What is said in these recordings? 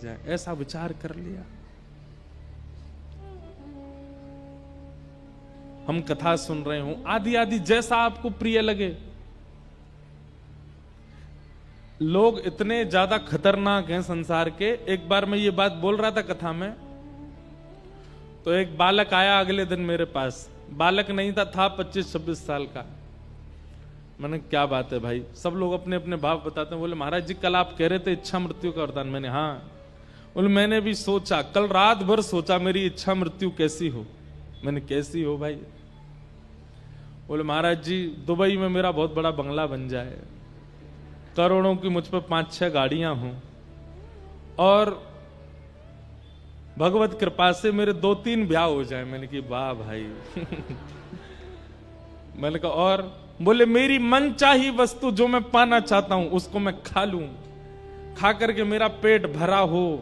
जाए, ऐसा विचार कर लिया। हम कथा सुन रहे हो, आदि आदि जैसा आपको प्रिय लगे। लोग इतने ज्यादा खतरनाक हैं संसार के। एक बार मैं ये बात बोल रहा था कथा में, तो एक बालक आया अगले दिन मेरे पास। बालक नहीं था 25-26 साल का। मैंने क्या बात है भाई, सब लोग अपने अपने भाव बताते हैं। बोले महाराज जी कल आप कह रहे थे इच्छा मृत्यु का वरदान। मैंने हाँ। बोले मैंने भी सोचा, कल रात भर सोचा मेरी इच्छा मृत्यु कैसी हो। मैंने कैसी हो भाई? बोले महाराज जी दुबई में मेरा बहुत बड़ा बंगला बन जाए, करोड़ों की मुझ पर 5-6 गाड़ियां हों, और भगवत कृपा से मेरे 2-3 ब्याह हो जाए। मैंने कहा वाह भाई। मैंने कहा और? बोले मेरी मनचाही वस्तु जो मैं पाना चाहता हूं उसको मैं खा लूं, खा करके मेरा पेट भरा हो,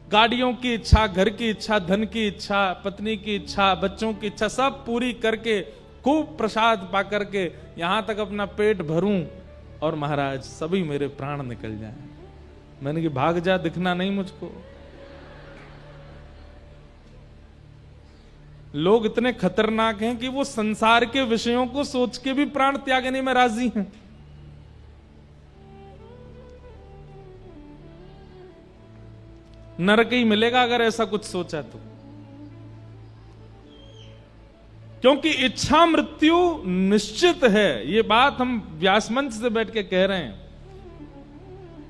गाड़ियों की इच्छा, घर की इच्छा, धन की इच्छा, पत्नी की इच्छा, बच्चों की इच्छा सब पूरी करके खूब प्रसाद पा करके यहां तक अपना पेट भरूं, और महाराज सभी मेरे प्राण निकल जाएं। मैंने कहा भाग जा, दिखना नहीं मुझको। लोग इतने खतरनाक हैं कि वो संसार के विषयों को सोच के भी प्राण त्यागने में राजी हैं। नरक ही मिलेगा अगर ऐसा कुछ सोचा तो। क्योंकि इच्छा मृत्यु निश्चित है, ये बात हम व्यास मंच से बैठ के कह रहे हैं।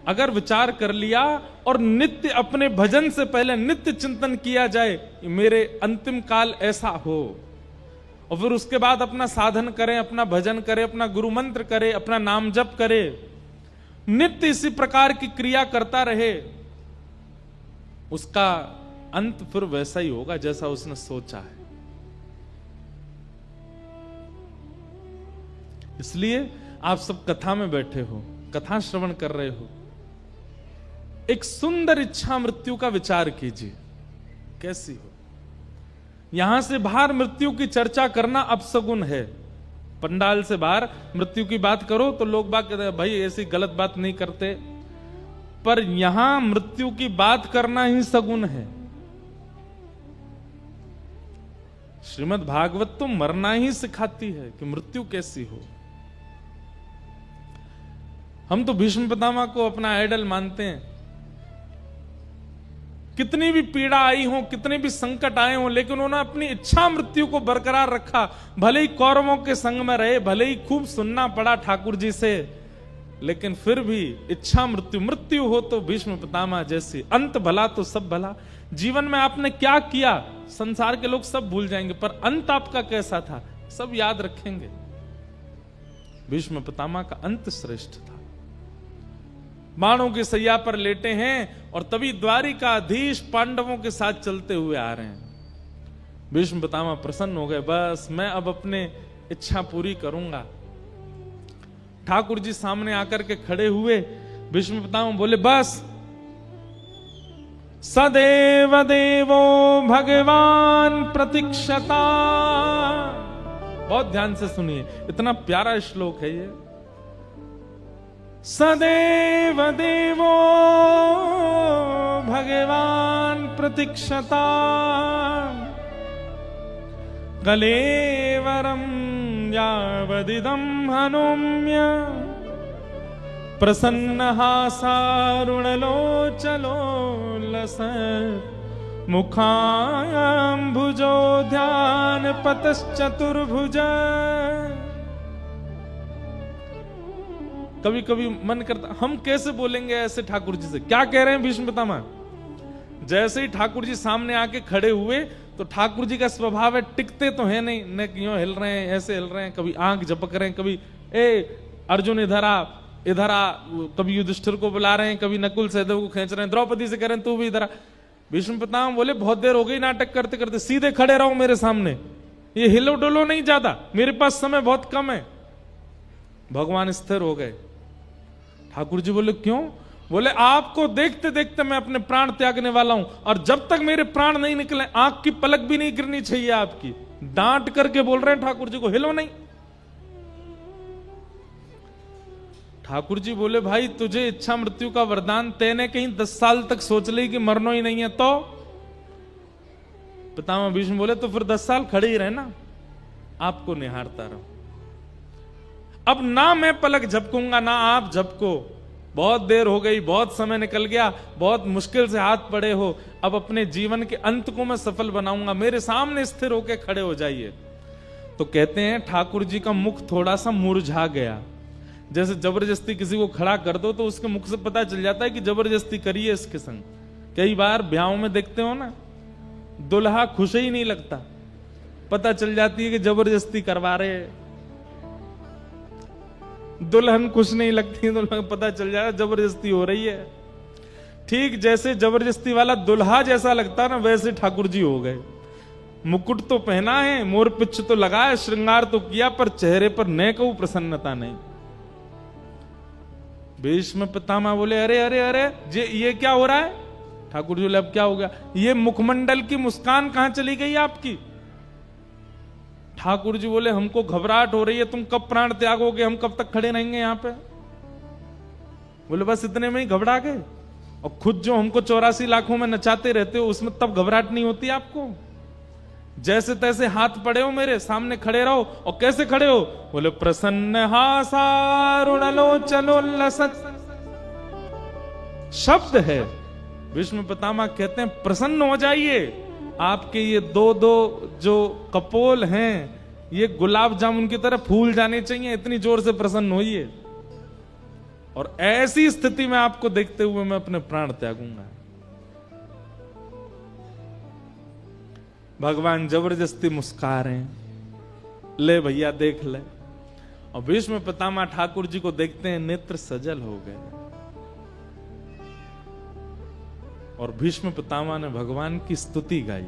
अगर विचार कर लिया और नित्य अपने भजन से पहले नित्य चिंतन किया जाए मेरे अंतिम काल ऐसा हो, और फिर उसके बाद अपना साधन करें, अपना भजन करें, अपना गुरु मंत्र करें, अपना नाम जप करे, नित्य इसी प्रकार की क्रिया करता रहे, उसका अंत फिर वैसा ही होगा जैसा उसने सोचा है। इसलिए आप सब कथा में बैठे हो, कथा श्रवण कर रहे हो, एक सुंदर इच्छा मृत्यु का विचार कीजिए कैसी हो। यहां से बाहर मृत्यु की चर्चा करना अपशगुन है। पंडाल से बाहर मृत्यु की बात करो तो लोग बात कहते हैं भाई ऐसी गलत बात नहीं करते, पर यहां मृत्यु की बात करना ही सगुन है। श्रीमद् भागवत तो मरना ही सिखाती है कि मृत्यु कैसी हो। हम तो भीष्म पितामह को अपना आइडल मानते हैं। कितनी भी पीड़ा आई हो, कितने भी संकट आए हो, लेकिन उन्होंने अपनी इच्छा मृत्यु को बरकरार रखा। भले ही कौरवों के संग में रहे, भले ही खूब सुनना पड़ा ठाकुर जी से, लेकिन फिर भी इच्छा मृत्यु, मृत्यु हो तो भीष्म पितामह जैसी, अंत भला तो सब भला। जीवन में आपने क्या किया संसार के लोग सब भूल जाएंगे, पर अंत आपका कैसा था सब याद रखेंगे। भीष्म पितामह का अंत श्रेष्ठ था। बाणों की सैया पर लेटे हैं और तभी द्वारिकाधीश पांडवों के साथ चलते हुए आ रहे हैं। भीष्म पितामह प्रसन्न हो गए, बस मैं अब अपने इच्छा पूरी करूंगा। ठाकुर जी सामने आकर के खड़े हुए। भीष्म पितामह बोले बस सदैव देवो भगवान प्रतीक्षता। बहुत ध्यान से सुनिए, इतना प्यारा श्लोक है ये। सदैव देवो भगवान प्रतीक्षता कलेवरम यावदिदं हनोम्य प्रसन्नः सारुणलोचलोलस मुखाम्भुजो ध्यान पतश्चतुर्भुज। कभी कभी मन करता हम कैसे बोलेंगे ऐसे ठाकुर जी से, क्या कह रहे हैं भीष्म पितामह। जैसे ही ठाकुर जी सामने आके खड़े हुए तो ठाकुर जी का स्वभाव है टिकते तो है नहीं, न यूं हिल रहे हैं, ऐसे हिल रहे हैं, कभी आंख झपक रहे हैं, कभी ए अर्जुन इधर आ, कभी युधिष्ठिर को बुला रहे हैं, कभी नकुल सहदेव को खींच रहे हैं, द्रौपदी से कह रहे हैं तू भी इधर आ। भीष्म पितामह बोले बहुत देर हो गई नाटक करते करते, सीधे खड़े रहो मेरे सामने, ये हिलो डोलो नहीं ज्यादा, मेरे पास समय बहुत कम है। भगवान स्थिर हो गए। ठाकुर जी बोले क्यों? बोले आपको देखते देखते मैं अपने प्राण त्यागने वाला हूं, और जब तक मेरे प्राण नहीं निकले आंख की पलक भी नहीं गिरनी चाहिए आपकी। डांट करके बोल रहे हैं ठाकुर जी को, हिलो नहीं। ठाकुर जी बोले भाई तुझे इच्छा मृत्यु का वरदान, तेने कहीं 10 साल तक सोच ली कि मरना ही नहीं है तो? पितामह भीष्म बोले तो फिर 10 साल खड़े ही रहना, आपको निहारता रहो। अब ना मैं पलक झपकूंगा ना आप झपको, बहुत देर हो गई, बहुत समय निकल गया, बहुत मुश्किल से हाथ पड़े हो, अब अपने जीवन के अंत को मैं सफल बनाऊंगा, मेरे सामने स्थिर होकर खड़े हो जाइए। तो कहते हैं ठाकुर जी का मुख थोड़ा सा मुरझा गया। जैसे जबरदस्ती किसी को खड़ा कर दो तो उसके मुख से पता चल जाता है कि जबरदस्ती करी है इसके संग। कई बार ब्याहों में देखते हो ना, दुल्हा खुश ही नहीं लगता, पता चल जाती है कि जबरदस्ती करवा रहे हैं। दुल्हन खुश नहीं लगती, दुल्हन पता चल जाए जबरदस्ती हो रही है। ठीक जैसे जबरदस्ती वाला दुल्हा जैसा लगता ना, वैसे ठाकुर जी हो गए। मुकुट तो पहना है, मोर पिच्छ तो लगाया, श्रृंगार तो किया, पर चेहरे पर न कहूं प्रसन्नता नहीं। भीष्म पितामह बोले अरे अरे अरे ये क्या हो रहा है? ठाकुर जी बोले अब क्या हो गया? ये मुखमंडल की मुस्कान कहां चली गई आपकी? ठाकुर जी बोले हमको घबराहट हो रही है, तुम कब प्राण त्यागोगे, हम कब तक खड़े रहेंगे यहां पे? बोले बस इतने में ही घबरा गए? और खुद जो हमको 84 लाखों में नचाते रहते हो उसमें तब घबराहट नहीं होती आपको? जैसे तैसे हाथ पड़े हो मेरे सामने, खड़े रहो। और कैसे खड़े हो? बोले प्रसन्न हासारुणलोचनोल्लसत् शब्द है। भीष्म पितामह कहते हैं प्रसन्न हो जाइए, आपके ये दो जो कपोल हैं ये गुलाब जामुन की तरह फूल जाने चाहिए, इतनी जोर से प्रसन्न होइए। और ऐसी स्थिति में आपको देखते हुए मैं अपने प्राण त्यागूंगा। भगवान जबरदस्ती मुस्कुरा रहे हैं, ले भैया देख ले। और भीष्म पितामह ठाकुर जी को देखते हैं, नेत्र सजल हो गए। और भीष्म पितामह ने भगवान की स्तुति गाई।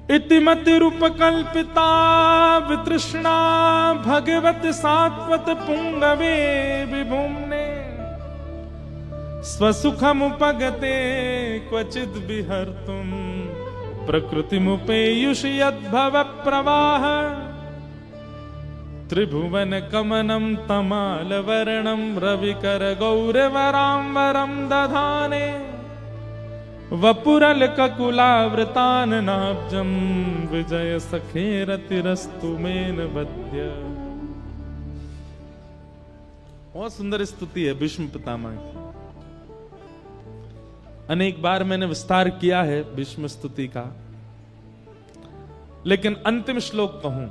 इतिमति रूप कल्पिता वितृष्णा भगवत सात्वत पुंगवे विभुम्ने स्वसुखमुपगते क्वचिद विहर्तुम प्रकृतिमुपेयुष यद्भव प्रवाह त्रिभुवन कमनम तमाल वर्णम रविकर गौरवरांबरम दधाने वपुरल ककुलावृतान नाब्जम विजय सखेरतिरस्तु मेन वद्य। बहुत सुंदर स्तुति है भीष्म पितामह की। अनेक बार मैंने विस्तार किया है भीष्म स्तुति का, लेकिन अंतिम श्लोक कहूं।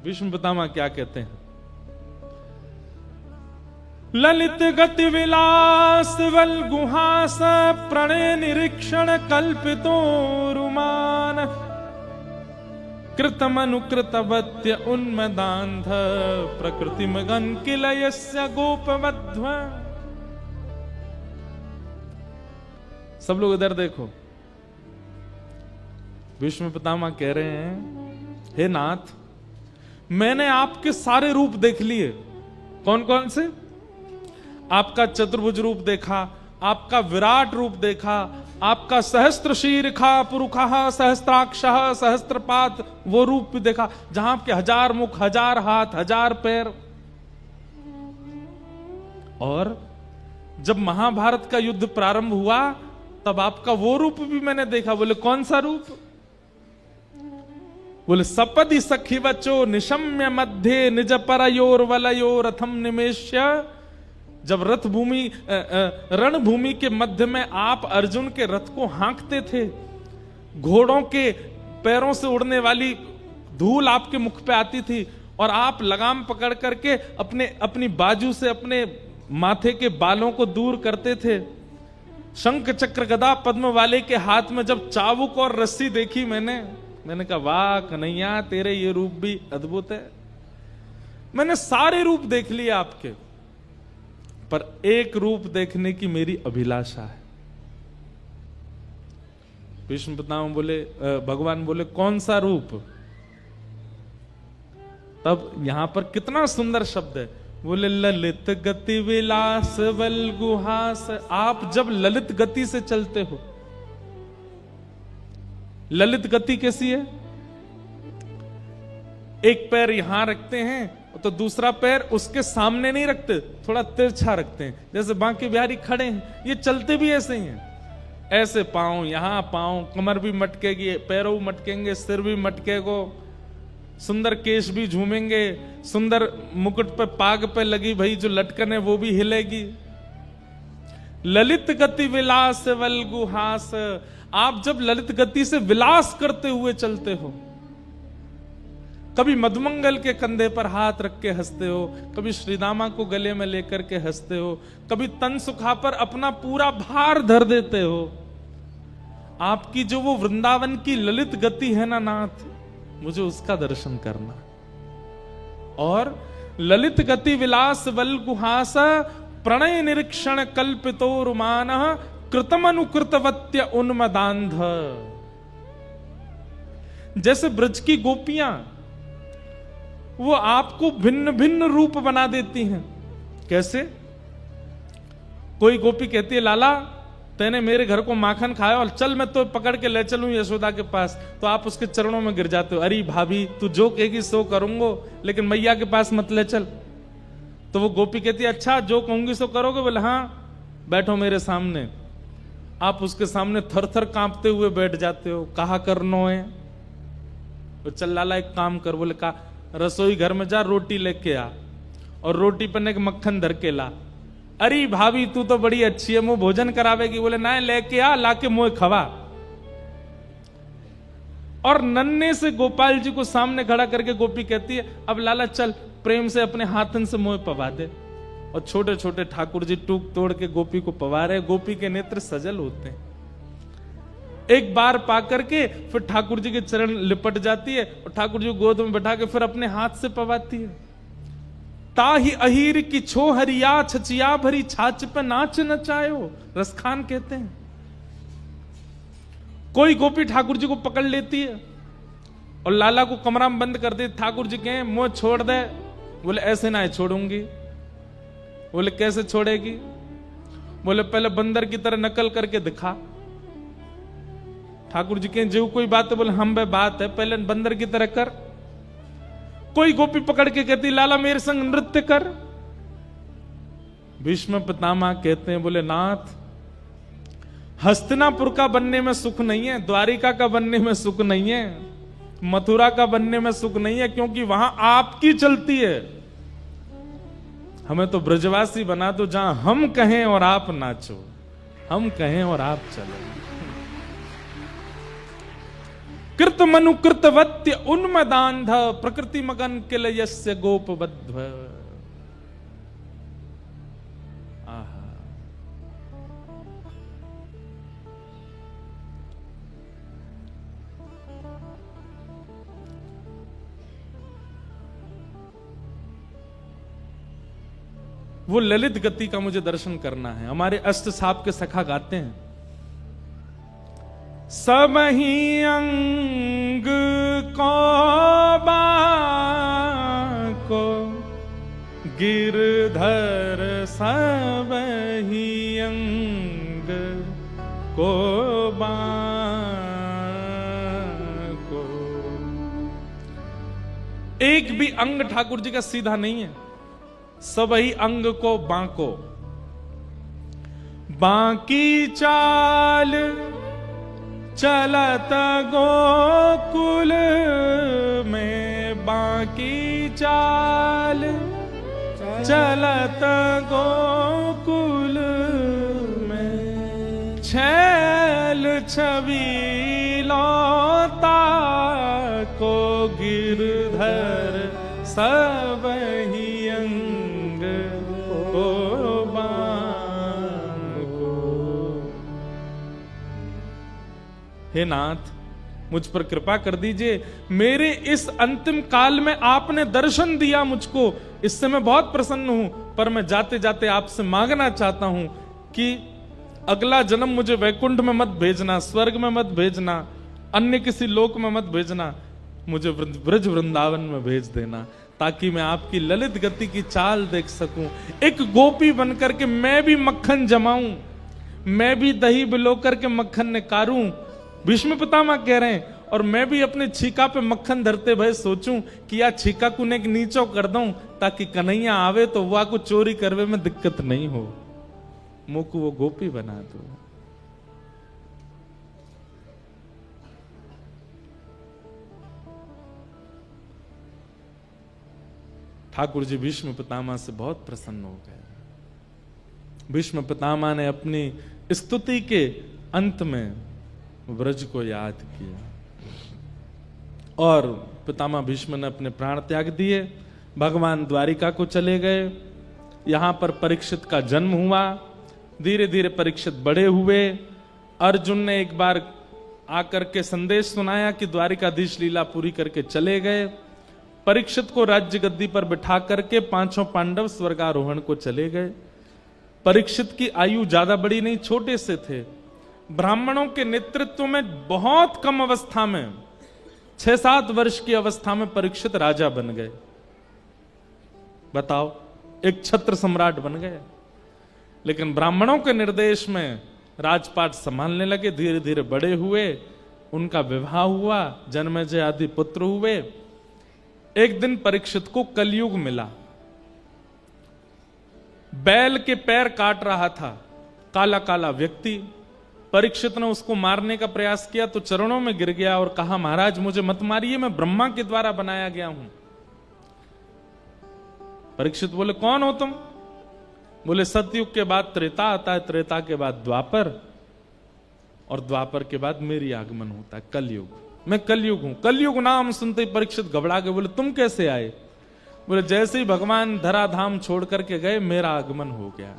भीष्म पितामह क्या कहते हैं? ललित गति विलास वल गुहास प्रणय निरीक्षण कल्पितो रुमान कृतमनुकृतवत्य उन्मदान्ध प्रकृति मगन किलयस्य गोपवध्व। सब लोग इधर देखो। भीष्म पितामह कह रहे हैं, हे नाथ, मैंने आपके सारे रूप देख लिए। कौन कौन से? आपका चतुर्भुज रूप देखा, आपका विराट रूप देखा, आपका सहस्त्र शीर्षा पुरुखा सहस्त्राक्षः सहस्त्रपात वो रूप भी देखा, जहां आपके 1000 मुख, 1000 हाथ, 1000 पैर। और जब महाभारत का युद्ध प्रारंभ हुआ तब आपका वो रूप भी मैंने देखा। बोले कौन सा रूप? बोले सपदि सखी बचो निशम्य मध्य निज परयोर वलयो रथम निमेश्य। जब रथ भूमि रणभूमि के मध्य में आप अर्जुन के रथ को हाँकते थे, घोड़ों के पैरों से उड़ने वाली धूल आपके मुख पे आती थी और आप लगाम पकड़ करके अपनी बाजू से अपने माथे के बालों को दूर करते थे। शंख चक्र गदा पद्म वाले के हाथ में जब चाबुक और रस्सी देखी मैंने कहा वाह कन्हैया, तेरे ये रूप भी अद्भुत है। मैंने सारे रूप देख लिए आपके, पर एक रूप देखने की मेरी अभिलाषा है। भीष्म पितामह बोले, भगवान बोले कौन सा रूप? तब यहां पर कितना सुंदर शब्द है। बोले ललित गति विलास बल गुहास। आप जब ललित गति से चलते हो, ललित गति कैसी है? एक पैर यहां रखते हैं तो दूसरा पैर उसके सामने नहीं रखते, थोड़ा तिरछा रखते हैं, जैसे बांके बिहारी खड़े हैं, ये चलते भी ऐसे ही हैं। ऐसे पांव, यहां पांव, कमर भी मटकेगी, पैरों मटकेंगे, सिर भी मटकेगो, सुंदर केश भी झूमेंगे, सुंदर मुकुट पे पाग पे लगी भाई जो लटकन है वो भी हिलेगी। ललित गति विलास वल्गुहास, आप जब ललित गति से विलास करते हुए चलते हो, कभी मधुमंगल के कंधे पर हाथ रख के हंसते हो, कभी श्रीदामा को गले में लेकर के हंसते हो, कभी तन सुखा पर अपना पूरा भार धर देते हो। आपकी जो वो वृंदावन की ललित गति है ना नाथ, मुझे उसका दर्शन करना। और ललित गति विलास वल्गुहास प्रणय निरीक्षण कल्पितो रुमान कृतमनुकृतवत्य उन्मदांध। जैसे ब्रज की गोपियां वो आपको भिन्न भिन्न रूप बना देती हैं। कैसे? कोई गोपी कहती है लाला तैने मेरे घर को माखन खाया और चल मैं तो पकड़ के ले चलूं यशोदा के पास, तो आप उसके चरणों में गिर जाते हो, अरे भाभी तू जो कहेगी सो करूंगो, लेकिन मैया के पास मत ले चल। तो वो गोपी कहती है अच्छा जो कहूंगी सो करोगे? बोले हाँ, बैठो मेरे सामने। आप उसके सामने थर थर कांपते हुए बैठ जाते हो, कहा करनो है? तो चल लाला एक काम कर। बोले का? रसोई घर में जा, रोटी लेके आ और रोटी पर एक मक्खन धर के ला। अरे भाभी तू तो बड़ी अच्छी है, मुंह भोजन करावेगी। बोले ना, लेके आ, लाके मुंह खवा। और नन्हे से गोपाल जी को सामने खड़ा करके गोपी कहती है अब लाला चल प्रेम से अपने हाथन से मुंह पवा दे। और छोटे छोटे ठाकुर जी टूक तोड़ के गोपी को पवा रहे। गोपी के नेत्र सजल होते हैं। एक बार पा करके फिर ठाकुर जी के चरण लिपट जाती है और ठाकुर जी को गोद में बैठा के फिर अपने हाथ से पवाती है। ताही अहीर की छो हरिया छचिया भरी छाछ पे नाच नचायो, रसखान कहते हैं। कोई गोपी ठाकुर जी को पकड़ लेती है और लाला को कमरा में बंद कर दे। ठाकुर जी कहें मुंह छोड़ दे। बोले ऐसे ना छोड़ूंगी। बोले कैसे छोड़ेगी? बोले पहले बंदर की तरह नकल करके दिखा। ठाकुर जी कहें जो कोई बात है? बोले हम बे बात है, पहले बंदर की तरह कर। कोई गोपी पकड़ के कहती लाला मेरे संग नृत्य कर। भीष्म पितामह कहते हैं बोले नाथ हस्तिनापुर का बनने में सुख नहीं है, द्वारिका का बनने में सुख नहीं है, मथुरा का बनने में सुख नहीं है, क्योंकि वहां आपकी चलती है। हमें तो ब्रजवासी बना दो जहां हम कहें और आप नाचो, हम कहें और आप चलो। कृत मनु कृतवत्य उन्मदांध प्रकृति मगन किलयस्य गोपवध्व। वो ललित गति का मुझे दर्शन करना है। हमारे अष्ट साप के सखा गाते हैं सबही अंग को बाको गिरधर सबही अंग को बाको। एक भी अंग ठाकुर जी का सीधा नहीं है। सबही अंग को बांको, बांकी चाल चलत गोकुल में, बांकी चाल चलत गोकुल में, छैल छबीलौता को गिरधर सबही अंग को बांको। हे नाथ मुझ पर कृपा कर दीजिए, मेरे इस अंतिम काल में आपने दर्शन दिया मुझको, इससे मैं बहुत प्रसन्न हूं। पर मैं जाते जाते आपसे मांगना चाहता हूं कि अगला जन्म मुझे वैकुंठ में मत भेजना, स्वर्ग में मत भेजना, अन्य किसी लोक में मत भेजना, मुझे ब्रज वृंदावन में भेज देना, ताकि मैं आपकी ललित गति की चाल देख सकूं। एक गोपी बनकर के मैं भी मक्खन जमाऊं, मैं भी दही बिलो करके मक्खन निकारूं। भीष्म पितामह कह रहे हैं और मैं भी अपने छीका पे मक्खन धरते भय सोचूं कि या छीका कुने के नीचो कर दूं ताकि कन्हैया आवे तो वह को चोरी करवे में दिक्कत नहीं हो, मुंह को वो गोपी बना दो। ठाकुर जी भीष्म पितामह से बहुत प्रसन्न हो गए। भीष्म पितामह ने अपनी स्तुति के अंत में व्रज को याद किया और पितामह भीष्म ने अपने प्राण त्याग दिए, भगवान द्वारिका को चले गए। यहां पर परीक्षित का जन्म हुआ, धीरे धीरे परीक्षित बड़े हुए। अर्जुन ने एक बार आकर के संदेश सुनाया कि द्वारिकाधीश लीला पूरी करके चले गए। परीक्षित को राज्य गद्दी पर बिठा करके पांचों पांडव स्वर्गारोहण को चले गए। परीक्षित की आयु ज्यादा बड़ी नहीं, छोटे से थे। ब्राह्मणों के नेतृत्व में बहुत कम अवस्था में 6-7 वर्ष की अवस्था में परीक्षित राजा बन गए। बताओ, एक छत्र सम्राट बन गए। लेकिन ब्राह्मणों के निर्देश में राजपाट संभालने लगे, धीरे धीरे बड़े हुए, उनका विवाह हुआ, जन्मेजय आदि पुत्र हुए। एक दिन परीक्षित को कलयुग मिला। बैल के पैर काट रहा था काला काला व्यक्ति। परीक्षित ने उसको मारने का प्रयास किया तो चरणों में गिर गया और कहा, महाराज मुझे मत मारिए, मैं ब्रह्मा के द्वारा बनाया गया हूं। परीक्षित बोले, कौन हो तुम? बोले, सतयुग के बाद त्रेता आता है, त्रेता के बाद द्वापर, और द्वापर के बाद मेरी आगमन होता है कलयुग। मैं कलयुग हूं। कलयुग नाम सुनते ही परीक्षित घबरा गए। बोले, तुम कैसे आए? बोले, जैसे ही भगवान धराधाम छोड़ करके गए मेरा आगमन हो गया।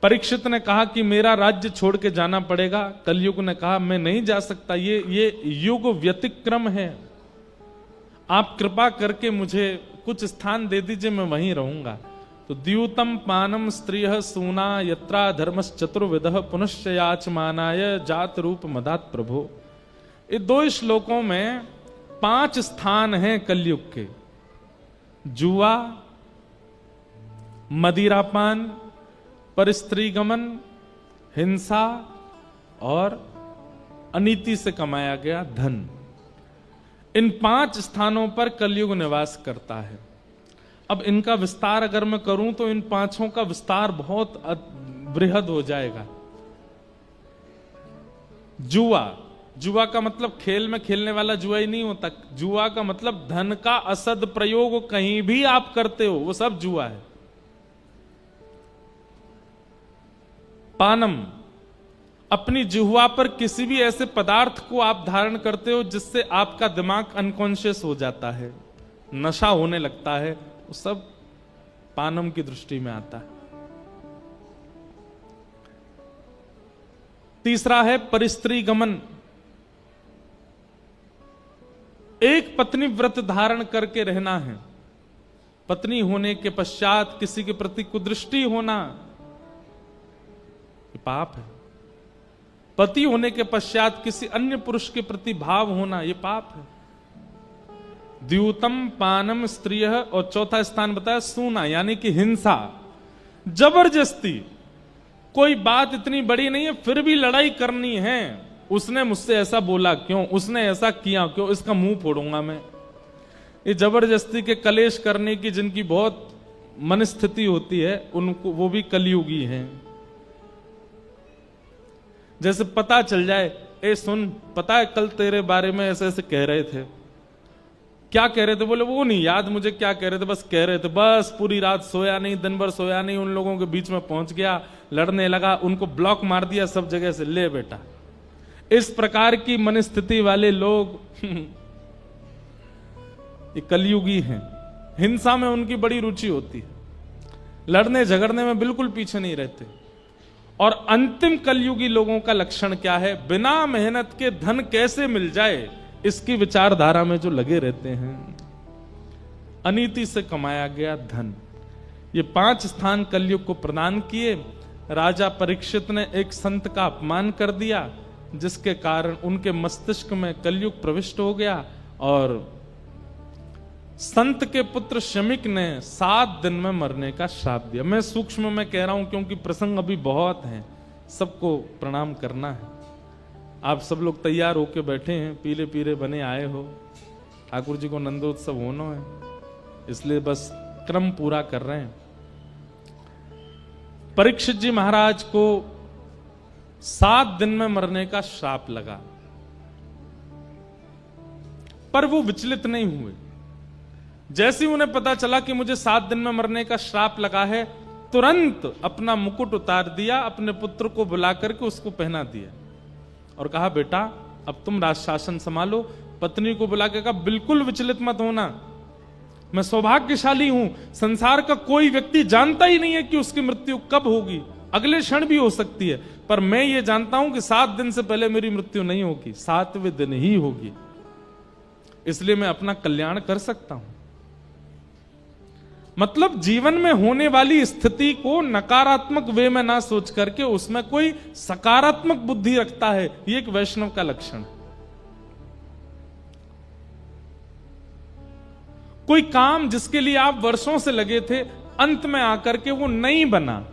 परीक्षित ने कहा कि मेरा राज्य छोड़ के जाना पड़ेगा। कलयुग ने कहा, मैं नहीं जा सकता, ये युग व्यतिक्रम है, आप कृपा करके मुझे कुछ स्थान दे दीजिए, मैं वहीं रहूंगा। तो द्यूतम पानम स्त्रिय सूना यत्रा धर्मस चतुर्विदः पुनश्च याचमानाय जात रूप मदात प्रभो। ये 2 श्लोकों में 5 स्थान हैं कलयुग के। जुआ, मदिरापान, परस्त्रीगमन, हिंसा और अनीति से कमाया गया धन। इन 5 स्थानों पर कलयुग निवास करता है। अब इनका विस्तार अगर मैं करूं तो इन 5 का विस्तार बहुत बृहद हो जाएगा। जुआ, जुआ का मतलब खेल में खेलने वाला जुआ ही नहीं होता। जुआ का मतलब धन का असद प्रयोग कहीं भी आप करते हो, वो सब जुआ है। पानम, अपनी जिह्वा पर किसी भी ऐसे पदार्थ को आप धारण करते हो जिससे आपका दिमाग अनकॉन्शियस हो जाता है, नशा होने लगता है, वो सब पानम की दृष्टि में आता है। तीसरा है परिस्त्री गमन। एक पत्नी व्रत धारण करके रहना है। पत्नी होने के पश्चात किसी के प्रति कुदृष्टि होना ये पाप है। पति होने के पश्चात किसी अन्य पुरुष के प्रति भाव होना ये पाप है। द्यूतम पानम स्त्रिय, और चौथा स्थान बताया सूना, यानी कि हिंसा, जबरदस्ती। कोई बात इतनी बड़ी नहीं है फिर भी लड़ाई करनी है। उसने मुझसे ऐसा बोला क्यों, उसने ऐसा किया क्यों, इसका मुंह फोड़ूंगा मैं। ये जबरदस्ती के कलेश करने की जिनकी बहुत मनस्थिति होती है उनको, वो भी कलयुगी हैं। जैसे पता चल जाए, ए सुन, पता है कल तेरे बारे में ऐसे ऐसे कह रहे थे। क्या कह रहे थे? बोले वो नहीं याद मुझे क्या कह रहे थे, बस कह रहे थे। बस पूरी रात सोया नहीं, दिन भर सोया नहीं, उन लोगों के बीच में पहुंच गया, लड़ने लगा, उनको ब्लॉक मार दिया सब जगह से, ले बेटा। इस प्रकार की मनस्थिति वाले लोग ये कलयुगी हैं। हिंसा में उनकी बड़ी रुचि होती है, लड़ने झगड़ने में बिल्कुल पीछे नहीं रहते। और अंतिम कलयुगी लोगों का लक्षण क्या है? बिना मेहनत के धन कैसे मिल जाए इसकी विचारधारा में जो लगे रहते हैं। अनीति से कमाया गया धन। ये 5 स्थान कलयुग को प्रदान किए। राजा परीक्षित ने एक संत का अपमान कर दिया, जिसके कारण उनके मस्तिष्क में कलयुग प्रविष्ट हो गया। और संत के पुत्र शमिक ने 7 दिन में मरने का श्राप दिया। मैं सूक्ष्म में कह रहा हूं क्योंकि प्रसंग अभी बहुत हैं, सबको प्रणाम करना है। आप सब लोग तैयार होके बैठे हैं, पीले पीले बने आए हो, ठाकुर जी को नंदोत्सव होना है, इसलिए बस क्रम पूरा कर रहे हैं। परीक्षित जी महाराज को 7 दिन में मरने का श्राप लगा, पर वो विचलित नहीं हुए। जैसे ही उन्हें पता चला कि मुझे 7 दिन में मरने का श्राप लगा है, तुरंत अपना मुकुट उतार दिया, अपने पुत्र को बुला करके उसको पहना दिया और कहा, बेटा अब तुम राज शासन संभालो। पत्नी को बुला के कहा, बिल्कुल विचलित मत होना, मैं सौभाग्यशाली हूं, संसार का कोई व्यक्ति जानता ही नहीं है कि उसकी मृत्यु कब होगी, अगले क्षण भी हो सकती है, पर मैं ये जानता हूं कि 7 दिन से पहले मेरी मृत्यु नहीं होगी, 7वें दिन ही होगी, इसलिए मैं अपना कल्याण कर सकता हूं। मतलब जीवन में होने वाली स्थिति को नकारात्मक वे में ना सोच करके उसमें कोई सकारात्मक बुद्धि रखता है, ये एक वैष्णव का लक्षण है। कोई काम जिसके लिए आप वर्षों से लगे थे, अंत में आकर के वो नहीं बना,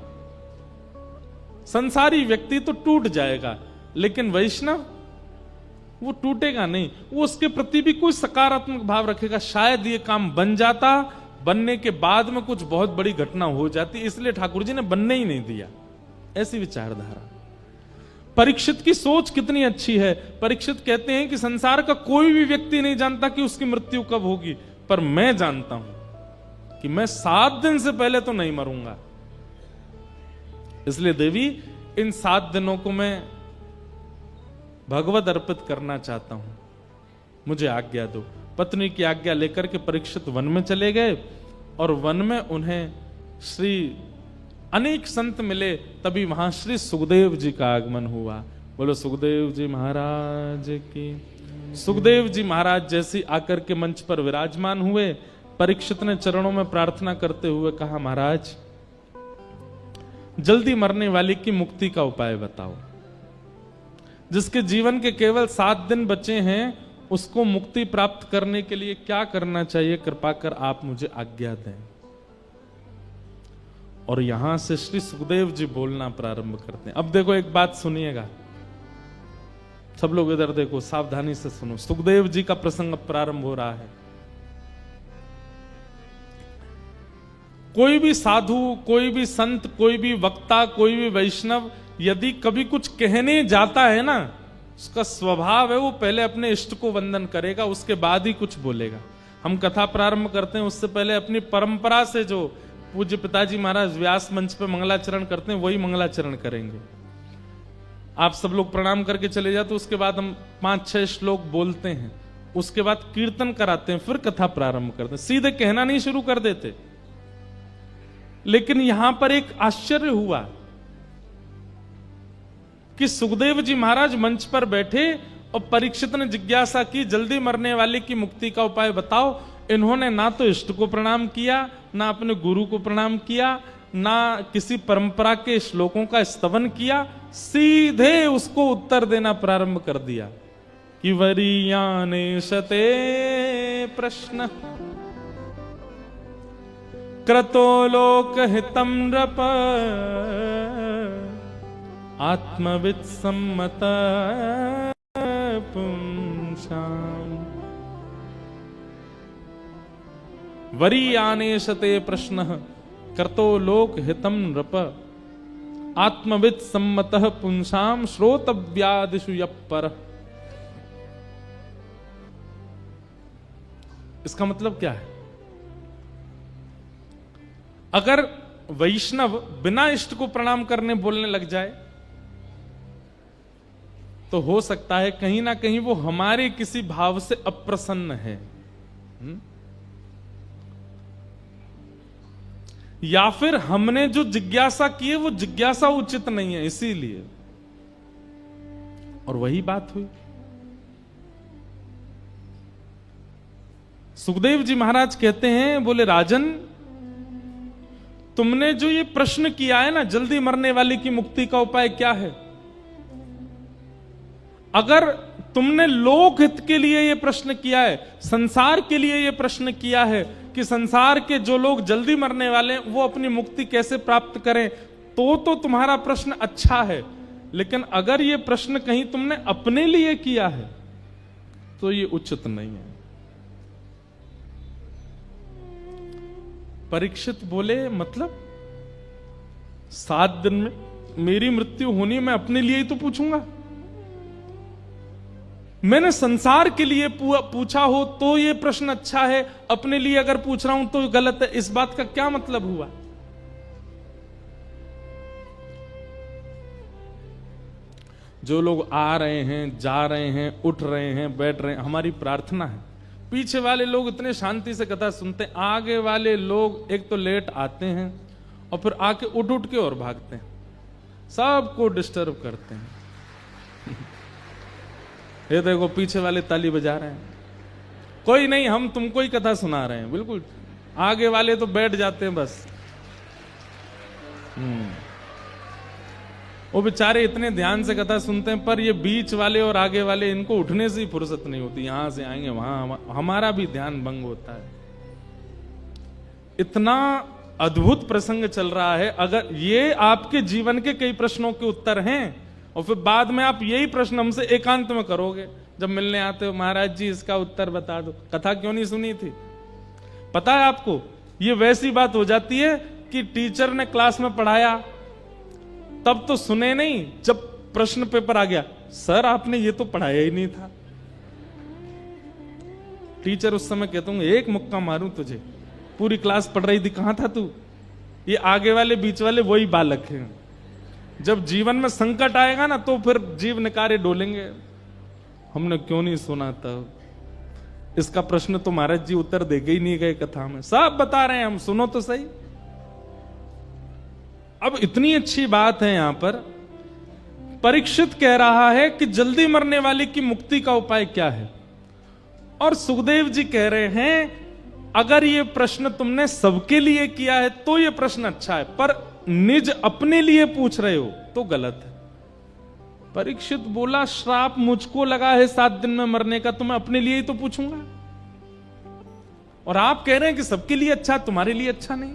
संसारी व्यक्ति तो टूट जाएगा, लेकिन वैष्णव वो टूटेगा नहीं, वो उसके प्रति भी कोई सकारात्मक भाव रखेगा। शायद ये काम बन जाता, बनने के बाद में कुछ बहुत बड़ी घटना हो जाती, इसलिए ठाकुर जी ने बनने ही नहीं दिया, ऐसी विचारधारा। परीक्षित की सोच कितनी अच्छी है। परीक्षित कहते हैं कि संसार का कोई भी व्यक्ति नहीं जानता कि उसकी मृत्यु कब होगी, पर मैं जानता हूं कि मैं 7 दिन से पहले तो नहीं मरूंगा, इसलिए देवी इन 7 दिनों को मैं भगवत अर्पित करना चाहता हूं, मुझे आज्ञा दो। पत्नी की आज्ञा लेकर के परीक्षित वन में चले गए और वन में उन्हें श्री अनेक संत मिले, तभी वहां श्री सुखदेव जी का आगमन हुआ। बोलो सुखदेव जी महाराज की। सुखदेव जी महाराज जैसे आकर के मंच पर विराजमान हुए, परीक्षित ने चरणों में प्रार्थना करते हुए कहा, महाराज जल्दी मरने वाले की मुक्ति का उपाय बताओ, जिसके जीवन के केवल 7 दिन बचे हैं उसको मुक्ति प्राप्त करने के लिए क्या करना चाहिए, कृपा कर आप मुझे आज्ञा दें। और यहां से श्री सुखदेव जी बोलना प्रारंभ करते हैं। अब देखो एक बात सुनिएगा, सब लोग इधर देखो, सावधानी से सुनो। सुखदेव जी का प्रसंग अब प्रारंभ हो रहा है। कोई भी साधु, कोई भी संत, कोई भी वक्ता, कोई भी वैष्णव यदि कभी कुछ कहने जाता है ना, उसका स्वभाव है वो पहले अपने इष्ट को वंदन करेगा, उसके बाद ही कुछ बोलेगा। हम कथा प्रारंभ करते हैं उससे पहले अपनी परंपरा से जो पूज्य पिताजी महाराज व्यास मंच पे मंगलाचरण करते हैं वही मंगलाचरण करेंगे। आप सब लोग प्रणाम करके चले जाते, तो उसके बाद हम 5-6 श्लोक बोलते हैं, उसके बाद कीर्तन कराते हैं, फिर कथा प्रारंभ करते हैं, सीधे कहना नहीं शुरू कर देते। लेकिन यहां पर एक आश्चर्य हुआ कि सुखदेव जी महाराज मंच पर बैठे और परीक्षित ने जिज्ञासा की, जल्दी मरने वाले की मुक्ति का उपाय बताओ। इन्होंने ना तो इष्ट को प्रणाम किया, ना अपने गुरु को प्रणाम किया, ना किसी परंपरा के श्लोकों का स्तवन किया, सीधे उसको उत्तर देना प्रारंभ कर दिया कि वरीयाने शते प्रश्न क्रतो लोक हितम नृप आत्मविद सम्मत पुंसाम। वरीयानेशते प्रश्नः कर्तो लोक हितम नृप आत्मविद सम्मतः पुंसाम श्रोतव्यादिषु यप्पर। इसका मतलब क्या है? अगर वैष्णव बिना इष्ट को प्रणाम करने बोलने लग जाए तो हो सकता है कहीं ना कहीं वो हमारे किसी भाव से अप्रसन्न है, या फिर हमने जो जिज्ञासा की है वो जिज्ञासा उचित नहीं है, इसीलिए। और वही बात हुई। सुखदेव जी महाराज कहते हैं, बोले राजन, तुमने जो ये प्रश्न किया है ना, जल्दी मरने वाले की मुक्ति का उपाय क्या है, अगर तुमने लोक हित के लिए ये प्रश्न किया है, संसार के लिए ये प्रश्न किया है कि संसार के जो लोग जल्दी मरने वाले हैं वो अपनी मुक्ति कैसे प्राप्त करें, तो तुम्हारा प्रश्न अच्छा है। लेकिन अगर ये प्रश्न कहीं तुमने अपने लिए किया है तो ये उचित नहीं है। परीक्षित बोले मतलब 7 दिन में मेरी मृत्यु होनी, मैं अपने लिए ही तो पूछूंगा। मैंने संसार के लिए पूछा हो तो ये प्रश्न अच्छा है, अपने लिए अगर पूछ रहा हूं तो गलत है। इस बात का क्या मतलब हुआ? जो लोग आ रहे हैं, जा रहे हैं, उठ रहे हैं, बैठ रहे हैं, हमारी प्रार्थना है। पीछे वाले लोग इतने शांति से कथा सुनते हैं, आगे वाले लोग एक तो लेट आते हैं और फिर आके उठ उठ के और भागते हैं, सबको डिस्टर्ब करते हैं। ये देखो पीछे वाले ताली बजा रहे हैं, कोई नहीं, हम तुमको ही कथा सुना रहे हैं। बिल्कुल आगे वाले तो बैठ जाते हैं बस। वो बेचारे इतने ध्यान से कथा सुनते हैं, पर ये बीच वाले और आगे वाले, इनको उठने से ही फुर्सत नहीं होती। यहां से आएंगे वहां, हमारा भी ध्यान भंग होता है। इतना अद्भुत प्रसंग चल रहा है। अगर ये आपके जीवन के कई प्रश्नों के उत्तर हैं और फिर बाद में आप यही प्रश्न हमसे एकांत में करोगे जब मिलने आते हो, महाराज जी इसका उत्तर बता दो, कथा क्यों नहीं सुनी थी? पता है आपको, ये वैसी बात हो जाती है कि टीचर ने क्लास में पढ़ाया, तब तो सुने नहीं, जब प्रश्न पेपर आ गया, सर आपने ये तो पढ़ाया ही नहीं था। टीचर उस समय कहता हूं एक मुक्का मारूं तुझे, पूरी क्लास पढ़ रही थी, कहां था तू? ये आगे वाले बीच वाले वही बालक हैं। जब जीवन में संकट आएगा ना तो फिर जीव निकारे डोलेंगे, हमने क्यों नहीं सुना तब? इसका प्रश्न तो महाराज जी उत्तर देके ही नहीं गए कथा में, सब बता रहे हैं हम, सुनो तो सही। अब इतनी अच्छी बात है यहां पर, परीक्षित कह रहा है कि जल्दी मरने वाले की मुक्ति का उपाय क्या है, और सुखदेव जी कह रहे हैं अगर ये प्रश्न तुमने सबके लिए किया है तो ये प्रश्न अच्छा है, पर निज अपने लिए पूछ रहे हो तो गलत है। परीक्षित बोला श्राप मुझको लगा है 7 दिन में मरने का, तो मैं अपने लिए ही तो पूछूंगा। और आप कह रहे हैं कि सबके लिए अच्छा, तुम्हारे लिए अच्छा नहीं।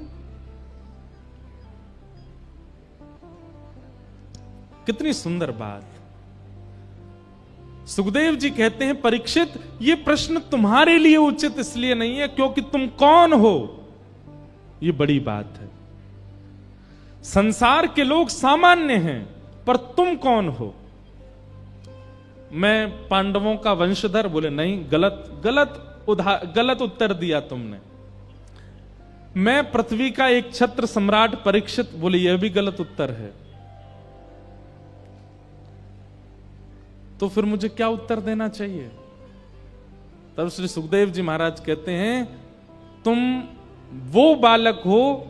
कितनी सुंदर बात। सुखदेव जी कहते हैं परीक्षित ये प्रश्न तुम्हारे लिए उचित इसलिए नहीं है क्योंकि तुम कौन हो, ये बड़ी बात है। संसार के लोग सामान्य हैं, पर तुम कौन हो? मैं पांडवों का वंशधर, बोले नहीं, गलत उत्तर दिया तुमने। मैं पृथ्वी का एक छत्र सम्राट परीक्षित, बोले यह भी गलत उत्तर है। तो फिर मुझे क्या उत्तर देना चाहिए? तब श्री सुखदेव जी महाराज कहते हैं तुम वो बालक हो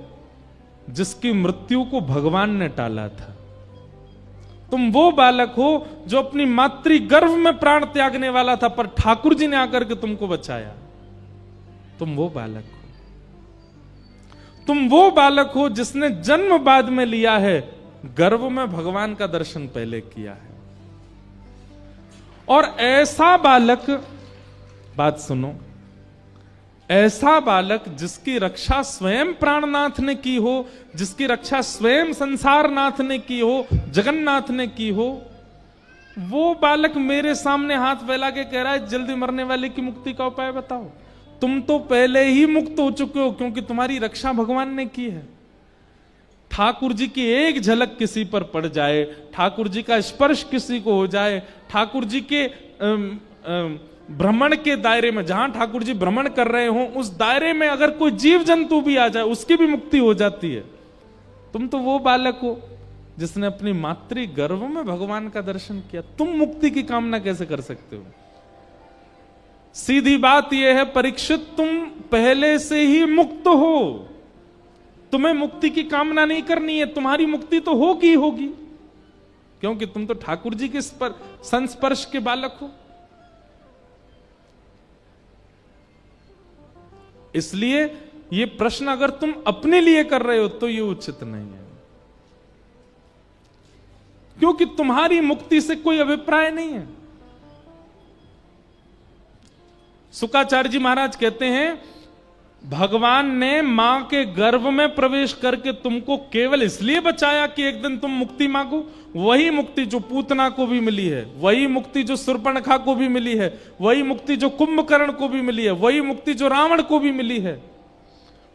जिसकी मृत्यु को भगवान ने टाला था। तुम वो बालक हो जो अपनी मातृ गर्भ में प्राण त्यागने वाला था, पर ठाकुर जी ने आकर के तुमको बचाया। तुम वो बालक हो। तुम वो बालक हो जिसने जन्म बाद में लिया है, गर्भ में भगवान का दर्शन पहले किया है। और ऐसा बालक, बात सुनो, ऐसा बालक जिसकी रक्षा स्वयं प्राणनाथ ने की हो, जिसकी रक्षा स्वयं संसारनाथ ने की हो, जगन्नाथ ने की हो, वो बालक मेरे सामने हाथ फैला के कह रहा है जल्दी मरने वाले की मुक्ति का उपाय बताओ। तुम तो पहले ही मुक्त हो चुके हो क्योंकि तुम्हारी रक्षा भगवान ने की है। ठाकुर जी की एक झलक किसी पर पड़ जाए, ठाकुर जी का स्पर्श किसी को हो जाए, ठाकुर जी के भ्रमण के दायरे में, जहां ठाकुर जी भ्रमण कर रहे हो उस दायरे में अगर कोई जीव जंतु भी आ जाए उसकी भी मुक्ति हो जाती है। तुम तो वो बालक हो जिसने अपनी मातृ गर्भ में भगवान का दर्शन किया। तुम मुक्ति की कामना कैसे कर सकते हो? सीधी बात यह है परीक्षित, तुम पहले से ही मुक्त हो, तुम्हें मुक्ति की कामना नहीं करनी है। तुम्हारी मुक्ति तो होगी होगी क्योंकि तुम तो ठाकुर जी के संस्पर्श के बालक हो। इसलिए ये प्रश्न अगर तुम अपने लिए कर रहे हो तो ये उचित नहीं है, क्योंकि तुम्हारी मुक्ति से कोई अभिप्राय नहीं है। शुक्राचार्य जी महाराज कहते हैं भगवान ने मां के गर्भ में प्रवेश करके तुमको केवल इसलिए बचाया कि एक दिन तुम मुक्ति मांगो। वही मुक्ति जो पूतना को भी मिली है, वही मुक्ति जो शूर्पणखा को भी मिली है, वही मुक्ति जो कुंभकर्ण को भी मिली है, वही मुक्ति जो रावण को भी मिली है,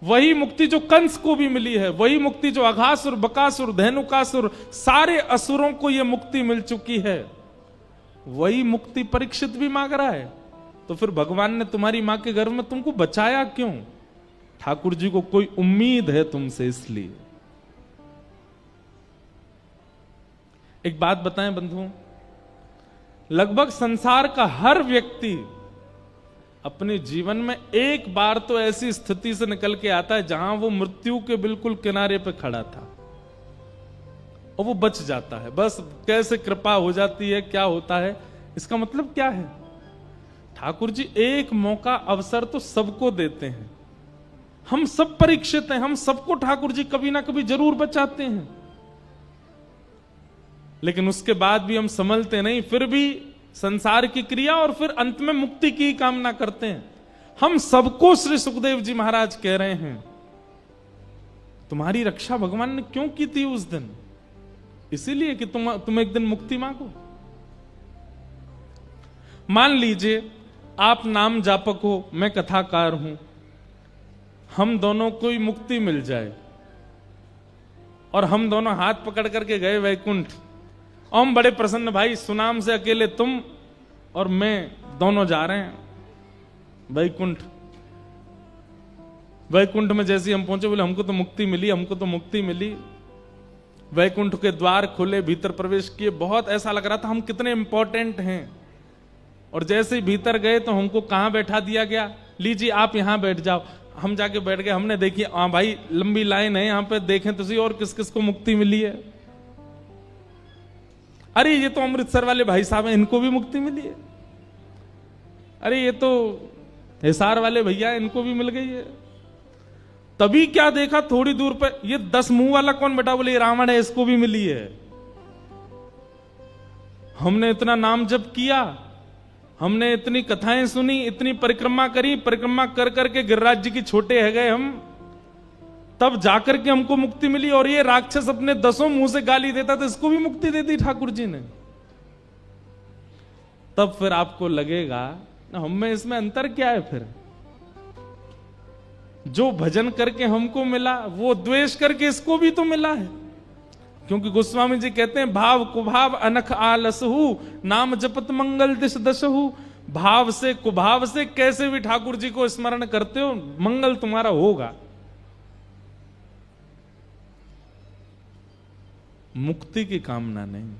वही मुक्ति जो कंस को भी मिली है, वही मुक्ति जो अघासुर, बकासुर, धेनुकासुर, सारे असुरों को यह मुक्ति मिल चुकी है, वही मुक्ति परीक्षित भी मांग रहा है। तो फिर भगवान ने तुम्हारी मां के गर्भ में तुमको बचाया क्यों? ठाकुर जी को कोई उम्मीद है तुमसे, इसलिए। एक बात बताएं बंधुओं, लगभग संसार का हर व्यक्ति अपने जीवन में एक बार तो ऐसी स्थिति से निकल के आता है जहां वो मृत्यु के बिल्कुल किनारे पे खड़ा था और वो बच जाता है। बस कैसे कृपा हो जाती है, क्या होता है, इसका मतलब क्या है? ठाकुर जी एक मौका, अवसर तो सबको देते हैं। हम सब परीक्षित हैं, हम सबको ठाकुर जी कभी ना कभी जरूर बचाते हैं, लेकिन उसके बाद भी हम संभलते नहीं, फिर भी संसार की क्रिया और फिर अंत में मुक्ति की कामना करते हैं। हम सबको श्री सुखदेव जी महाराज कह रहे हैं, तुम्हारी रक्षा भगवान ने क्यों की थी उस दिन? इसीलिए कि तुम एक दिन मुक्ति मांगो। मान लीजिए आप नाम जापक हो, मैं कथाकार हूं, हम दोनों को ही मुक्ति मिल जाए और हम दोनों हाथ पकड़ करके गए वैकुंठ, और हम बड़े प्रसन्न, भाई सुनाम से अकेले तुम और मैं दोनों जा रहे हैं वैकुंठ। वैकुंठ में जैसे हम पहुंचे, बोले हमको तो मुक्ति मिली, हमको तो मुक्ति मिली। वैकुंठ के द्वार खुले, भीतर प्रवेश किए, बहुत ऐसा लग रहा था हम कितने इंपॉर्टेंट हैं। और जैसे ही भीतर गए तो हमको कहां बैठा दिया गया, लीजिए आप यहां बैठ जाओ। हम जाके बैठ गए, हमने देखी, हाँ भाई लंबी लाइन है यहां पे, देखें तुझे और किस किस को मुक्ति मिली है। अरे ये तो अमृतसर वाले भाई साहब हैं, इनको भी मुक्ति मिली है। अरे ये तो हिसार वाले भैया, इनको भी मिल गई है। तभी क्या देखा, थोड़ी दूर पर ये 10 मुंह वाला कौन बैठा, बोले ये रावण है, इसको भी मिली है। हमने इतना नाम जप किया, हमने इतनी कथाएं सुनी, इतनी परिक्रमा करी, परिक्रमा कर करके गिरिराज जी की छोटे है गए हम, तब जाकर के हमको मुक्ति मिली। और ये राक्षस अपने 10 मुंह से गाली देता था, इसको भी मुक्ति दे दी ठाकुर जी ने। तब फिर आपको लगेगा हम में इसमें अंतर क्या है? फिर जो भजन करके हमको मिला, वो द्वेष करके इसको भी तो मिला है। क्योंकि गोस्वामी जी कहते हैं, भाव कुभाव अनख आलसहु, नाम जपत मंगल दिश दशहु। भाव से कुभाव से कैसे भी ठाकुर जी को स्मरण करते हो, मंगल तुम्हारा होगा। मुक्ति की कामना नहीं।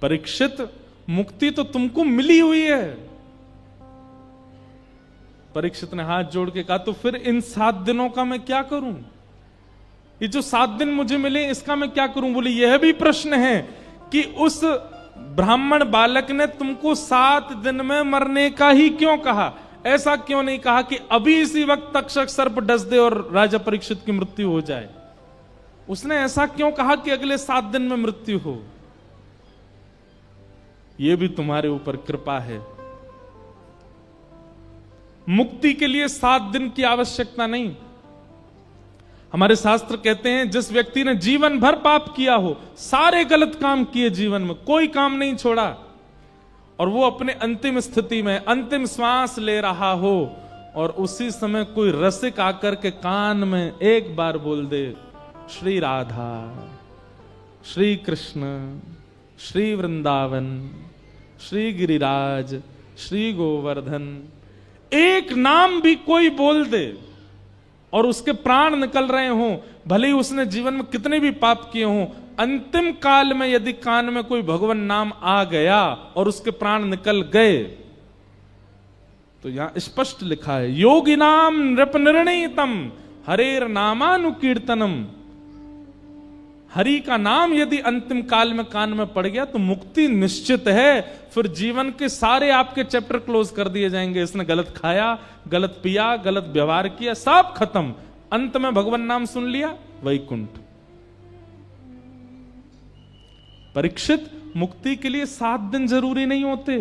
परीक्षित, मुक्ति तो तुमको मिली हुई है। परीक्षित ने हाथ जोड़ के कहा, तो फिर इन 7 दिनों का मैं क्या करूं? ये जो 7 दिन मुझे मिले, इसका मैं क्या करूं? बोले यह भी प्रश्न है कि उस ब्राह्मण बालक ने तुमको 7 दिन में मरने का ही क्यों कहा? ऐसा क्यों नहीं कहा कि अभी इसी वक्त तक्षक सर्प डस दे और राजा परीक्षित की मृत्यु हो जाए? उसने ऐसा क्यों कहा कि अगले 7 दिन में मृत्यु हो? यह भी तुम्हारे ऊपर कृपा है। मुक्ति के लिए 7 दिन की आवश्यकता नहीं। हमारे शास्त्र कहते हैं, जिस व्यक्ति ने जीवन भर पाप किया हो, सारे गलत काम किए, जीवन में कोई काम नहीं छोड़ा, और वो अपने अंतिम स्थिति में अंतिम श्वास ले रहा हो, और उसी समय कोई रसिक आकर के कान में एक बार बोल दे, श्री राधा, श्री कृष्ण, श्री वृंदावन, श्री गिरिराज, श्री गोवर्धन, एक नाम भी कोई बोल दे और उसके प्राण निकल रहे हों, भले ही उसने जीवन में कितने भी पाप किए हों, अंतिम काल में यदि कान में कोई भगवान नाम आ गया और उसके प्राण निकल गए, तो यहां स्पष्ट लिखा है, योगिनाम नृप निर्णीतम हरेर नामानुकीर्तनम। हरि का नाम यदि अंतिम काल में कान में पड़ गया तो मुक्ति निश्चित है। फिर जीवन के सारे आपके चैप्टर क्लोज कर दिए जाएंगे। इसने गलत खाया, गलत पिया, गलत व्यवहार किया, सब खत्म। अंत में भगवान नाम सुन लिया, वैकुंठ। परीक्षित, मुक्ति के लिए 7 दिन जरूरी नहीं होते,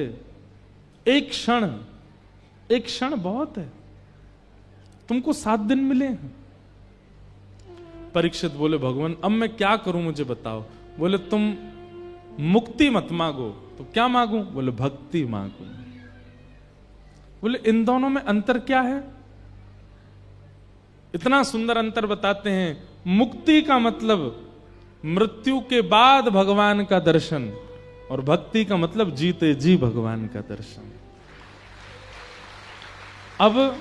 एक क्षण बहुत है। तुमको 7 दिन मिले हैं। परीक्षित बोले भगवान अब मैं क्या करूं मुझे बताओ। बोले तुम मुक्ति मत मांगो तो क्या मांगू? बोले भक्ति मांगो। बोले इन दोनों में अंतर क्या है? इतना सुंदर अंतर बताते हैं। मुक्ति का मतलब मृत्यु के बाद भगवान का दर्शन, और भक्ति का मतलब जीते जी भगवान का दर्शन। अब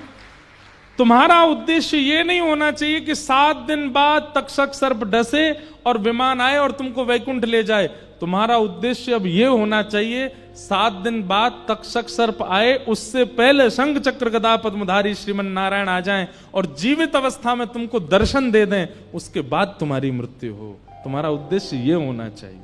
तुम्हारा उद्देश्य यह नहीं होना चाहिए कि 7 दिन बाद तक्षक सर्प डसे और विमान आए और तुमको वैकुंठ ले जाए। तुम्हारा उद्देश्य अब यह होना चाहिए 7 दिन बाद तक्षक सर्प आए, उससे पहले शंख चक्र गदा पद्मधारी श्रीमन नारायण आ जाएं और जीवित अवस्था में तुमको दर्शन दे दें, उसके बाद तुम्हारी मृत्यु हो। तुम्हारा उद्देश्य यह होना चाहिए।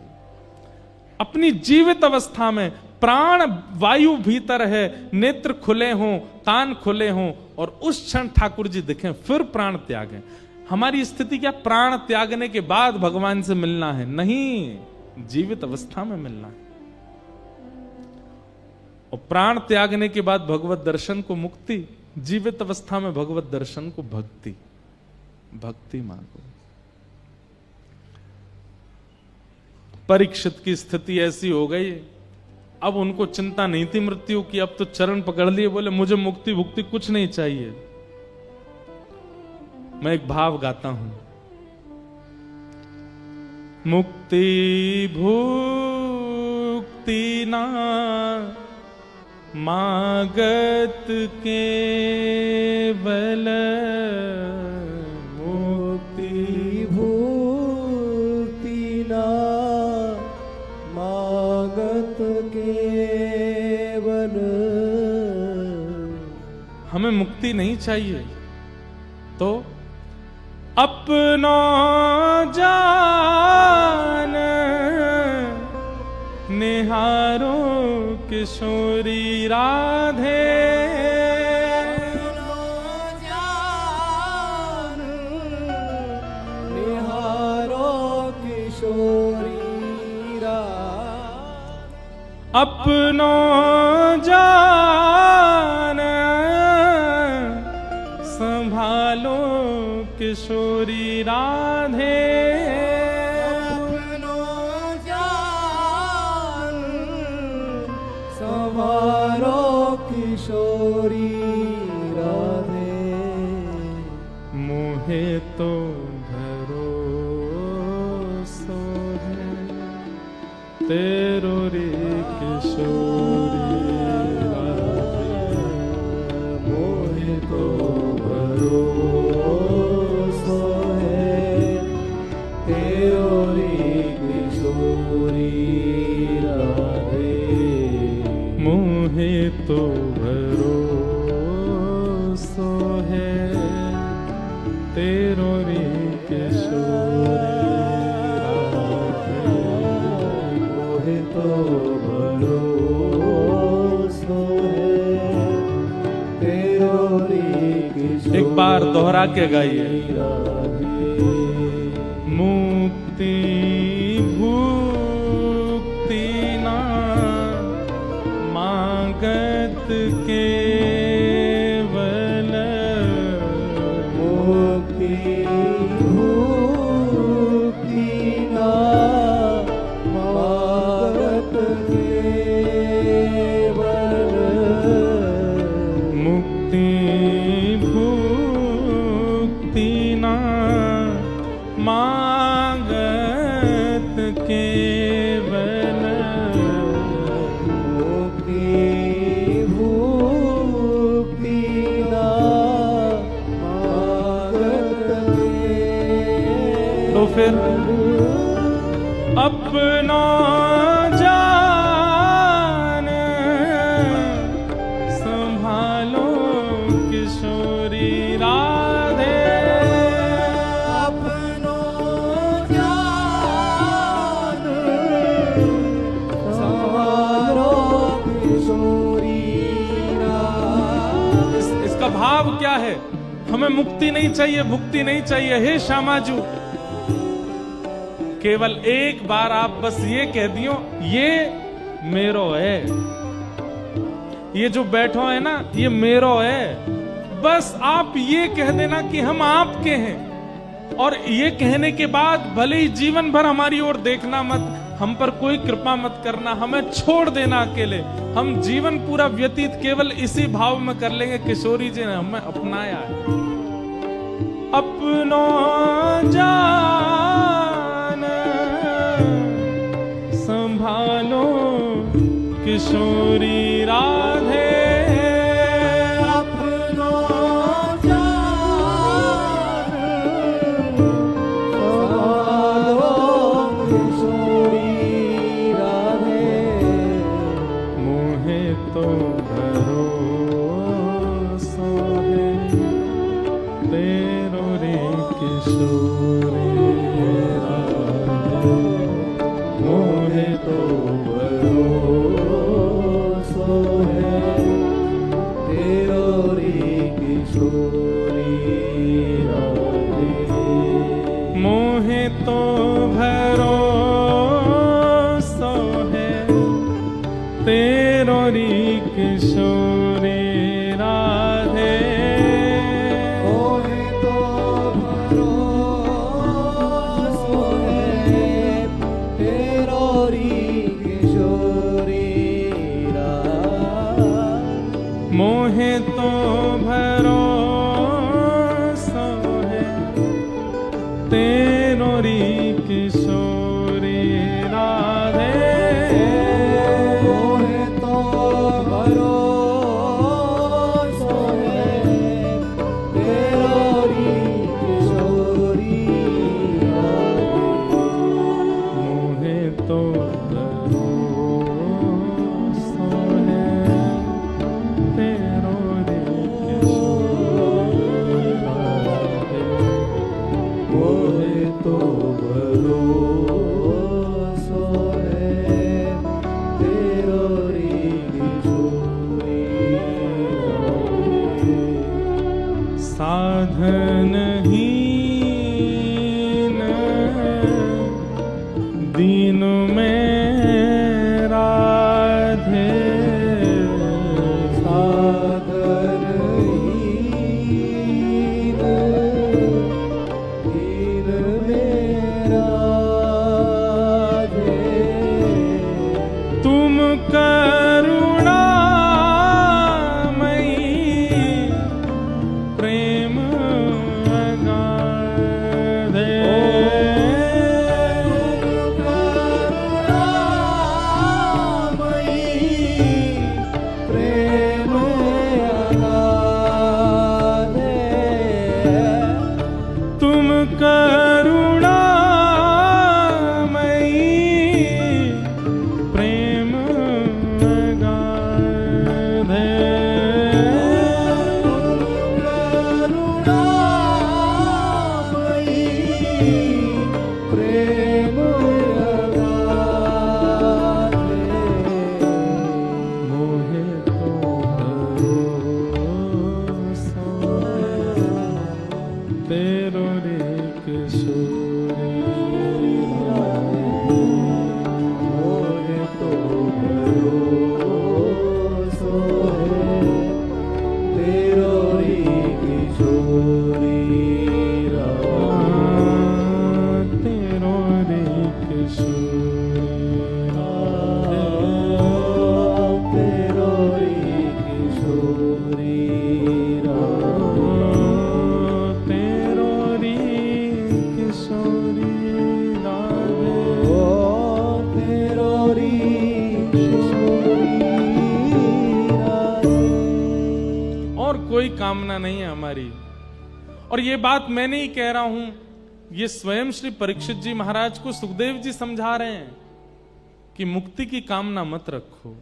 अपनी जीवित अवस्था में प्राण वायु भीतर है, नेत्र खुले हों, कान खुले हों, और उस क्षण ठाकुर जी दिखें, फिर प्राण त्यागें। हमारी स्थिति क्या प्राण त्यागने के बाद भगवान से मिलना है? नहीं, जीवित अवस्था में मिलना है। और प्राण त्यागने के बाद भगवत दर्शन को मुक्ति, जीवित अवस्था में भगवत दर्शन को भक्ति। भक्ति मांगो। परीक्षित की स्थिति ऐसी हो गई, अब उनको चिंता नहीं थी मृत्यु की, अब तो चरण पकड़ लिए। बोले मुझे मुक्ति भुक्ति कुछ नहीं चाहिए। मैं एक भाव गाता हूं। मुक्ति भुक्ति ना मागत केवल, मुक्ति भुक्ति ना मागत केवल। हमें मुक्ति नहीं चाहिए तो अपनो जान निहारो किशोरी राधे। अपनो जान निहारो किशोरी राधे। अपनो जान संभालो किशोरी राधे। अपनो जान संभालो किशोरी राधे। मोहे तो भरोसो है तेरो रे किशोरी राधे। मोहे तो भरोसा है तेरो रे किशोरी राधे। मोहे तो भरोसो है तेरो रे किशोरी राधे। मोहे तो भरोसा है तेरो रे किशोरी। एक बार दोहरा के गाइए। मुक्ति भुक्ति ना मागत केवल। मुक्ति भुक्ति ना मागत केवल। मुक्ति भुक्ति ना मागत केवल। मुक्ति भुक्ति ना मागत केवल। तो फिर अपना जान संभालो किशोरी राधे। अपनो जान संभालो किशोरी राधे। इसका भाव क्या है? हमें मुक्ति नहीं चाहिए, भुक्ति नहीं चाहिए। हे श्यामाजू, केवल एक बार आप बस ये कह दियो, ये मेरो है, ये जो बैठो है ना, ये मेरो है। बस आप ये कह देना कि हम आपके हैं, और ये कहने के बाद भले ही जीवन भर हमारी ओर देखना मत, हम पर कोई कृपा मत करना, हमें छोड़ देना अकेले, हम जीवन पूरा व्यतीत केवल इसी भाव में कर लेंगे। किशोरी जी ने हमें अपनाया है। अपनो जान संभालो किशोरी राधे, अपनो जान संभालो किशोरी राधे, मोहे तो भरोसा है तेरो रे किशोरी राधे, मोहे तो भरोसा है तेरो रे किशोरी राधे, मोहे तो भरोसा है तेरो री किशोरी राधे, मोहे तो भरोसा है तेरो रे किशोरी राधे, मोहे तो भरोसा है तेरो री किशोरी राधे, मोहे तो भरोसा है तेरो रे किशोरी राधे, मोहे तो भरोसा है तेरो रे किशोरी राधे, मोहे तो भरोसा है तेरो रे किशोरी राधे, साधन हीन दीन में राधे, साधन हीन दीन मेरा राधे, तुम करुणामयी प्रेम अगाधे, प्रेम अगाधे, तुम करुणामयी प्रेम अगाधे, करुणामयी प्रेम अगाधे, मोहे तो भरोसा तेरो रे किशोरी राधे, मोहे तो भरोसा है तेरो रे किशोरी राधे, तेरो रे किशोरी राधे, तेरो रे किशोरी राधे, तेरो रे किशोरी राधे, ओ तेरो रे किशोरी राधे। और कोई कामना नहीं है हमारी। और ये बात मैं नहीं कह रहा हूं, ये स्वयं श्री परीक्षित जी महाराज को सुखदेव जी समझा रहे हैं कि मुक्ति की कामना मत रखो,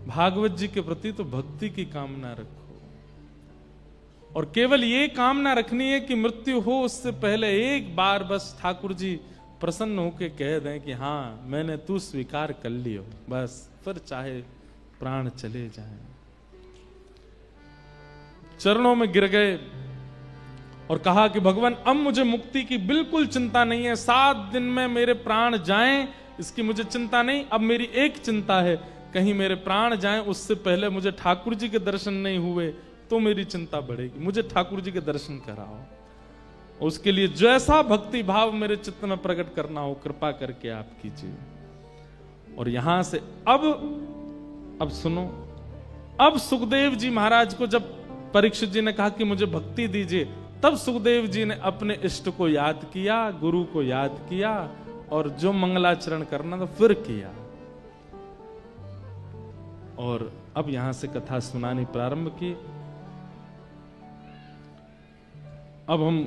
भागवत जी के प्रति तो भक्ति की कामना रखो, और केवल ये कामना रखनी है कि मृत्यु हो उससे पहले एक बार बस ठाकुर जी प्रसन्न होके कह दें कि हाँ मैंने तू स्वीकार कर लियो, बस फिर चाहे प्राण चले जाएं। चरणों में गिर गए और कहा कि भगवान अब मुझे मुक्ति की बिल्कुल चिंता नहीं है, 7 दिन में मेरे प्राण जाएं इसकी मुझे चिंता नहीं। अब मेरी एक चिंता है, कहीं मेरे प्राण जाएं उससे पहले मुझे ठाकुर जी के दर्शन नहीं हुए तो मेरी चिंता बढ़ेगी, मुझे ठाकुर जी के दर्शन कराओ। उसके लिए जैसा भक्ति भाव मेरे चित्त में प्रकट करना हो कृपा करके आप कीजिए। और यहां से अब सुनो, अब सुखदेव जी महाराज को जब परीक्षित जी ने कहा कि मुझे भक्ति दीजिए, तब सुखदेव जी ने अपने इष्ट को याद किया, गुरु को याद किया, और जो मंगलाचरण करना था फिर किया। और अब यहां से कथा सुनानी प्रारंभ की। अब हम